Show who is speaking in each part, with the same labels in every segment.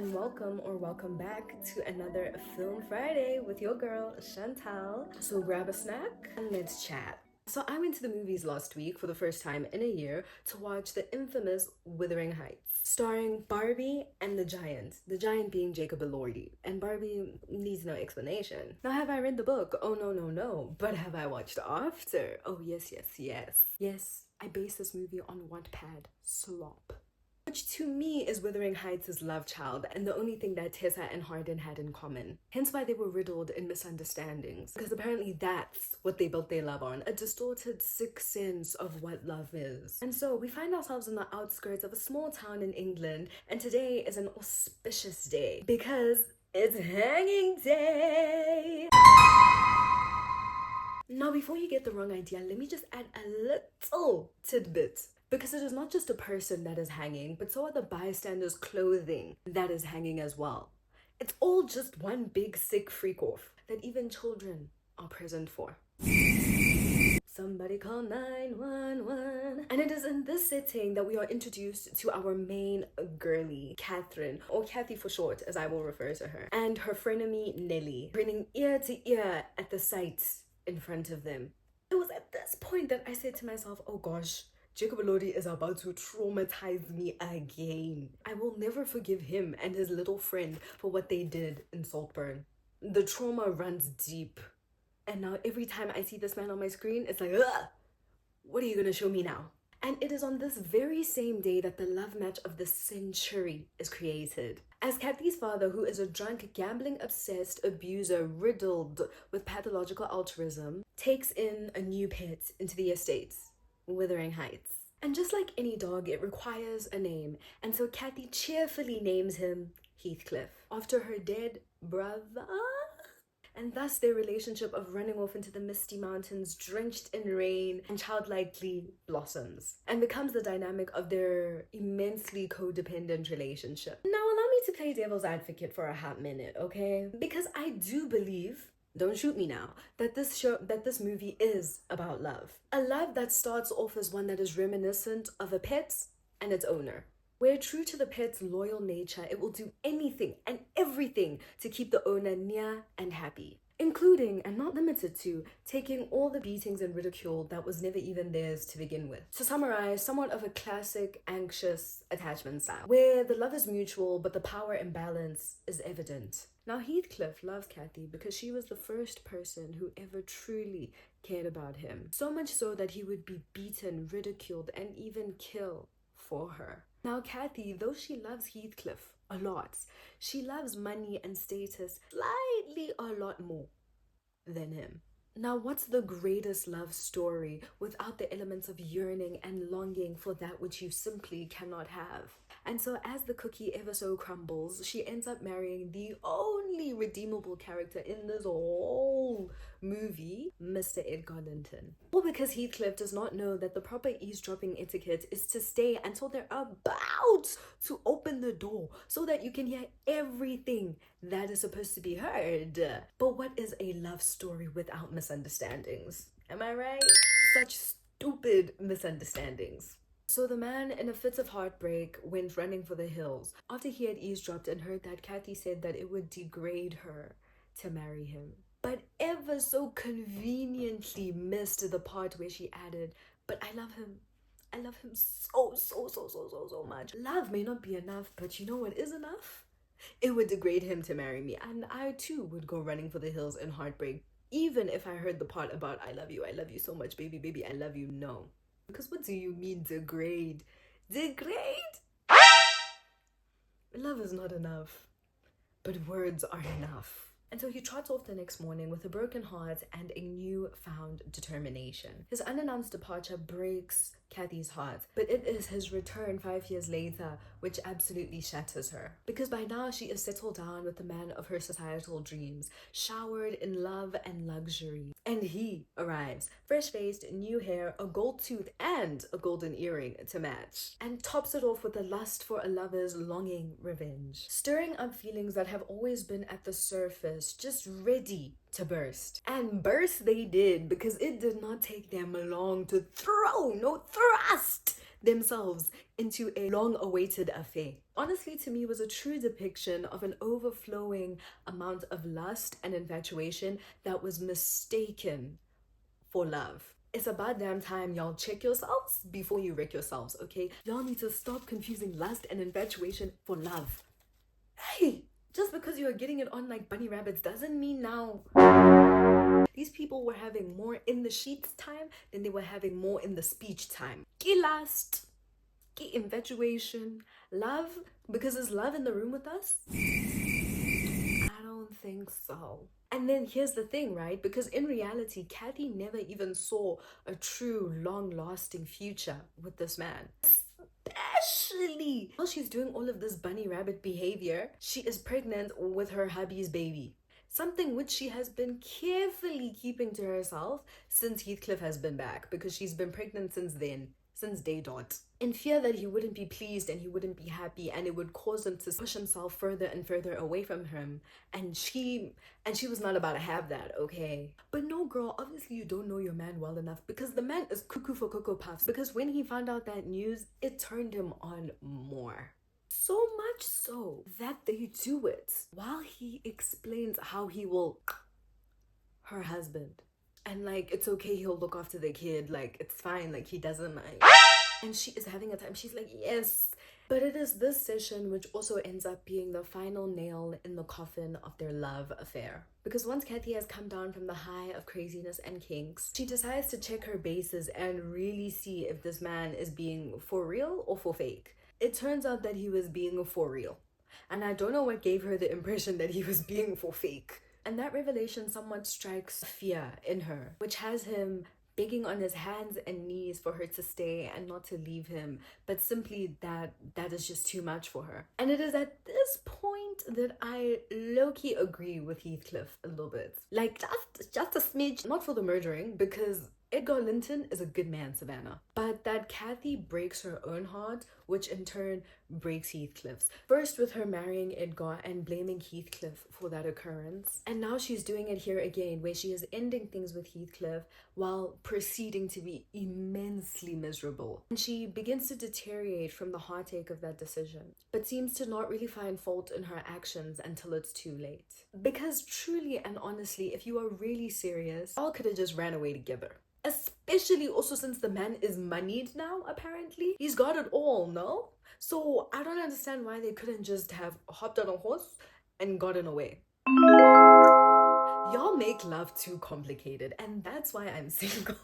Speaker 1: and welcome back to another Film Friday with your girl Chantal. So grab a snack and let's chat. So I went to the movies last week for the first time in a year to watch the infamous Wuthering Heights, starring Barbie and the giant being Jacob Elordi, and Barbie needs no explanation. Now, have I read the book? Oh no, but have I watched After? Oh yes, I based this movie on Wattpad slop, which to me is Wuthering Heights' love child and the only thing that Tessa and Hardin had in common. Hence why they were riddled in misunderstandings, because apparently that's what they built their love on, a distorted sixth sense of what love is. And so we find ourselves in the outskirts of a small town in England, and today is an auspicious day because it's hanging day. Now, before you get the wrong idea, let me just add a little tidbit. Because it is not just a person that is hanging, but so are the bystanders' clothing that is hanging as well. It's all just one big sick freak off that even children are present for. Somebody call 911. And it is in this setting that we are introduced to our main girlie, Catherine, or Kathy for short, as I will refer to her, and her frenemy Nellie, grinning ear to ear at the sight in front of them. It was at this point that I said to myself, oh gosh, Jacob Elordi is about to traumatize me again. I will never forgive him and his little friend for what they did in Saltburn. The trauma runs deep. And now every time I see this man on my screen, it's like, ugh, what are you gonna show me now? And it is on this very same day that the love match of the century is created. As Kathy's father, who is a drunk, gambling-obsessed abuser riddled with pathological altruism, takes in a new pet into the estates, Wuthering Heights. And just like any dog, it requires a name. And so Kathy cheerfully names him Heathcliff, after her dead brother. And thus their relationship of running off into the misty mountains, drenched in rain, and childlikely blossoms, and becomes the dynamic of their immensely codependent relationship. Now allow me to play devil's advocate for a hot minute, okay? Because I do believe, don't shoot me now, that this movie is about love. A love that starts off as one that is reminiscent of a pet and its owner, where true to the pet's loyal nature, it will do anything and everything to keep the owner near and happy, including and not limited to taking all the beatings and ridicule that was never even theirs to begin with. To summarize, somewhat of a classic anxious attachment style, where the love is mutual but the power imbalance is evident. Now, Heathcliff loves Kathy because she was the first person who ever truly cared about him. So much so that he would be beaten, ridiculed, and even killed for her. Now, Kathy, though she loves Heathcliff a lot, she loves money and status slightly a lot more than him. Now, what's the greatest love story without the elements of yearning and longing for that which you simply cannot have? And so as the cookie ever so crumbles, she ends up marrying the only redeemable character in this whole movie, Mr. Edgar Linton. All because Heathcliff does not know that the proper eavesdropping etiquette is to stay until they're about to open the door so that you can hear everything that is supposed to be heard. But what is a love story without misunderstandings? Am I right? Such stupid misunderstandings. So the man, in a fit of heartbreak, went running for the hills after he had eavesdropped and heard that Kathy said that it would degrade her to marry him, but ever so conveniently missed the part where she added, but I love him. I love him so much. Love may not be enough, but you know what is enough? It would degrade him to marry me, and I too would go running for the hills in heartbreak, even if I heard the part about I love you so much, baby, I love you. No. Because what do you mean degrade? Degrade? Love is not enough, but words are enough. And so he trots off the next morning with a broken heart and a newfound determination. His unannounced departure breaks Kathy's heart, but it is his return 5 years later which absolutely shatters her. Because by now she is settled down with the man of her societal dreams, showered in love and luxury. And he arrives, fresh-faced, new hair, a gold tooth, and a golden earring to match, and tops it off with the lust for a lover's longing revenge, stirring up feelings that have always been at the surface, just ready to burst. And burst they did, because it did not take them long to thrust themselves into a long-awaited affair. Honestly, to me, was a true depiction of an overflowing amount of lust and infatuation that was mistaken for love. It's about damn time y'all check yourselves before you wreck yourselves, okay? Y'all need to stop confusing lust and infatuation for love. Hey, just because you're getting it on like bunny rabbits doesn't mean now. These people were having more in the sheets time than they were having more in the speech time. Get lust, get infatuation, love, because there's love in the room with us? I don't think so. And then here's the thing, right? Because in reality, Kathy never even saw a true long-lasting future with this man. Especially while she's doing all of this bunny rabbit behavior, she is pregnant with her hubby's baby. Something which she has been carefully keeping to herself since Heathcliff has been back, because she's been pregnant since then, since day dot. In fear that he wouldn't be pleased and he wouldn't be happy and it would cause him to push himself further and further away from him. And she was not about to have that, okay? But no, girl, obviously you don't know your man well enough, because the man is cuckoo for Cocoa Puffs. Because when he found out that news, it turned him on more. So much so that they do it while he explains how he will her husband. And like, it's okay, he'll look after the kid, like it's fine, like he doesn't mind. And she is having a time. She's like, yes. But it is this session which also ends up being the final nail in the coffin of their love affair. Because once Kathy has come down from the high of craziness and kinks, she decides to check her bases and really see if this man is being for real or for fake. It turns out that he was being for real. And I don't know what gave her the impression that he was being for fake. And that revelation somewhat strikes fear in her, which has him begging on his hands and knees for her to stay and not to leave him, but simply that is just too much for her. And it is at this point that I low-key agree with Heathcliff a little bit. Like, just a smidge, not for the murdering, because Edgar Linton is a good man, Savannah. But that Kathy breaks her own heart, which in turn breaks Heathcliff's. First with her marrying Edgar and blaming Heathcliff for that occurrence. And now she's doing it here again, where she is ending things with Heathcliff while proceeding to be immensely miserable. And she begins to deteriorate from the heartache of that decision, but seems to not really find fault in her actions until it's too late. Because truly and honestly, if you are really serious, all could have just ran away together. Especially also since the man is moneyed now, apparently. He's got it all, no? So I don't understand why they couldn't just have hopped on a horse and gotten away. Y'all make love too complicated, and that's why I'm single.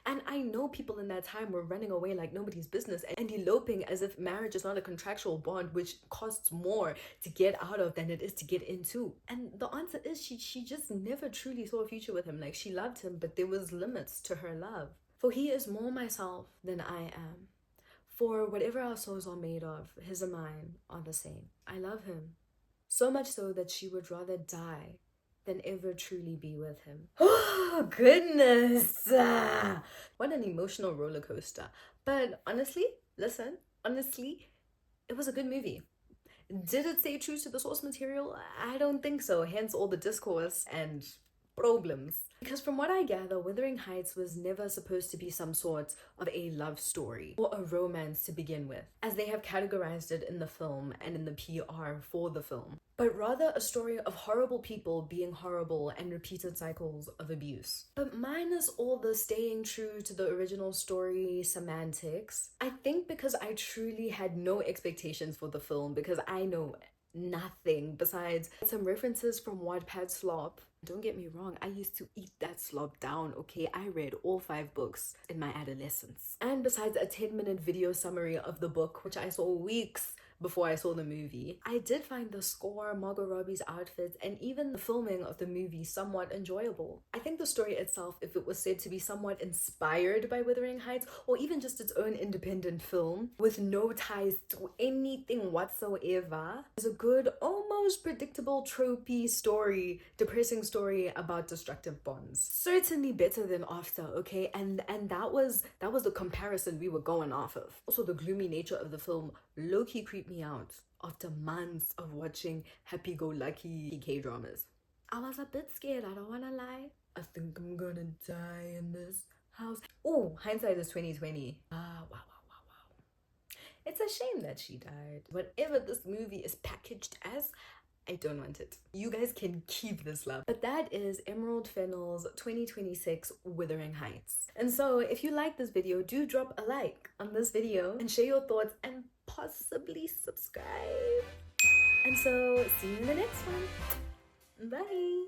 Speaker 1: And I know people in that time were running away like nobody's business and eloping as if marriage is not a contractual bond which costs more to get out of than it is to get into. And the answer is she just never truly saw a future with him. Like, she loved him, but there was limits to her love. For he is more myself than I am. For whatever our souls are made of, his and mine are the same. I love him. So much so that she would rather die than ever truly be with him. Oh, goodness. What an emotional roller coaster. But honestly, it was a good movie. Did it stay true to the source material? I don't think so. Hence all the discourse and problems. Because from what I gather, Wuthering Heights was never supposed to be some sort of a love story or a romance to begin with, as they have categorized it in the film and in the PR for the film, but rather a story of horrible people being horrible and repeated cycles of abuse. But minus all the staying true to the original story semantics, I think because I truly had no expectations for the film, because I know nothing besides some references from Wattpad slop. Don't get me wrong, I used to eat that slop down, okay? I read all 5 books in my adolescence. And besides a 10-minute video summary of the book, which I saw weeks before I saw the movie, I did find the score, Margot Robbie's outfits, and even the filming of the movie somewhat enjoyable. I think the story itself, if it was said to be somewhat inspired by Wuthering Heights, or even just its own independent film, with no ties to anything whatsoever, is a good, almost predictable, tropey story, depressing story about destructive bonds. Certainly better than After, okay? And that was the comparison we were going off of. Also, the gloomy nature of the film low-key creeped me out after months of watching happy-go-lucky K-dramas. I was a bit scared, I don't wanna lie. I think I'm gonna die in this house. Oh, hindsight is 2020. Wow. It's a shame that she died. Whatever this movie is packaged as, I don't want it. You guys can keep this love. But that is Emerald Fennell's 2026 Wuthering Heights. And so if you like this video, do drop a like on this video and share your thoughts and possibly subscribe. And so see you in the next one. Bye.